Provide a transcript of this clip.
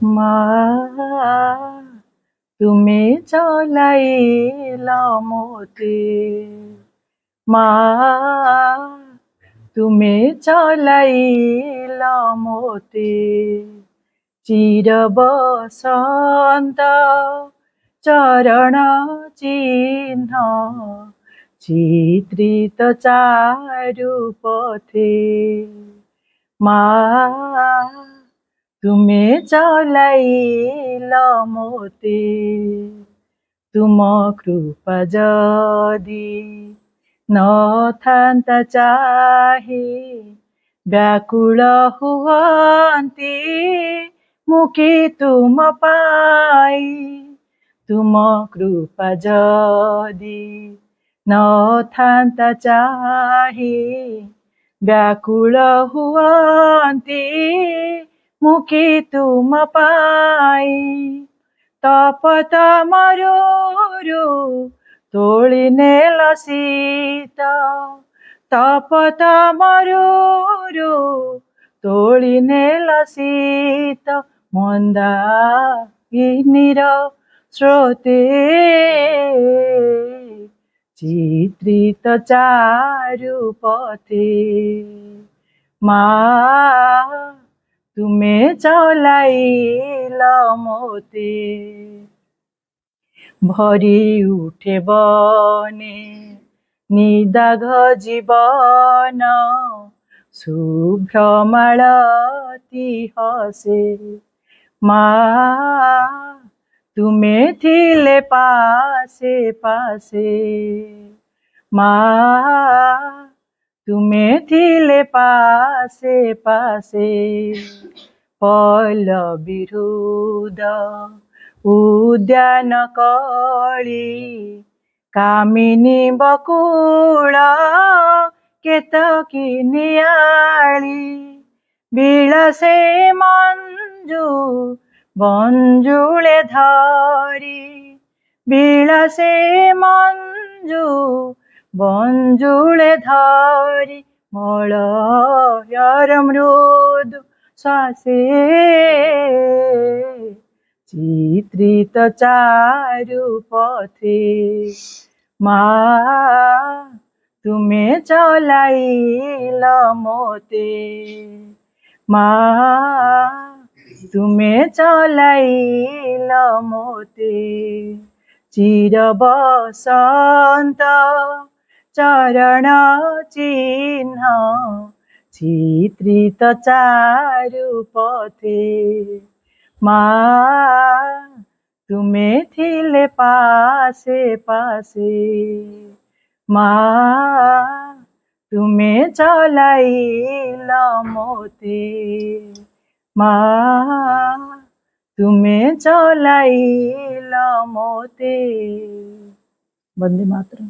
মা তুমি চলাইলা মতে, মা তুমি চলাইলা মতে, চির বসন্ত চরণ চিহ্ন চিত্রিত চারু পথে। মা তুমি চলাইল মতে, তুম কৃপা যদি নথাନ୍ତା ଚାହି, ବ୍ୟାକୁଳ ହୁଅନ୍ତି ମୁଁ କି ତୁମ ପାଇ। ତୁମ କୃପା ଯଦି ନଥାନ୍ତା ଚାହି, ବ୍ୟାକୁଳ ହୁଅନ୍ତି ମୁଁ କି ତୁମ ପାଇ। ତପତ ମରୁରୁ ତୋଳି ନେଲ ଶୀତ, ତପତ ମରୁରୁ ତୋଳି ନେଲ ଶୀତ, ମନ୍ଦାକିନୀର ସ୍ରୋତେ ଚିତ୍ରିତ ଚାରୁ ପଥେ। ମା ତୁମେ ଚଲାଇଲ ମୋତେ, ভরি উঠে বনে নিদাঘ জীবন, শুভ্র মালতী হসে। মা তুমে থিলে পাশে পাশে, মা তুমে থিলে পাশে পাশে, পল্লবী হৃদ উদ্যান কଳି, কামিনী বকুଳ কেতকী নিয়াଳି, ବିଳାସେ ମଞ୍ଜୁ ବଞ୍ଜୁଳେ ଧରି, ବିଳାସେ ମଞ୍ଜୁ ବଞ୍ଜୁଳେ ଧରି, ମଳୟର ମୃଦୁ ଶ୍ୱାସେ চিত্রিত চারু পথে। মা তুমি চলাইল মতে, মা তুমি চলাইল মতে, চির বসন্ত চরণ চিহ্ন চিত্রিত চারু পথে। মা তুমি থিলে পাশে পাশে, মা তুমি চলাইল মতে, মা তুমি চলাইল মতে। বন্দে মাতরম।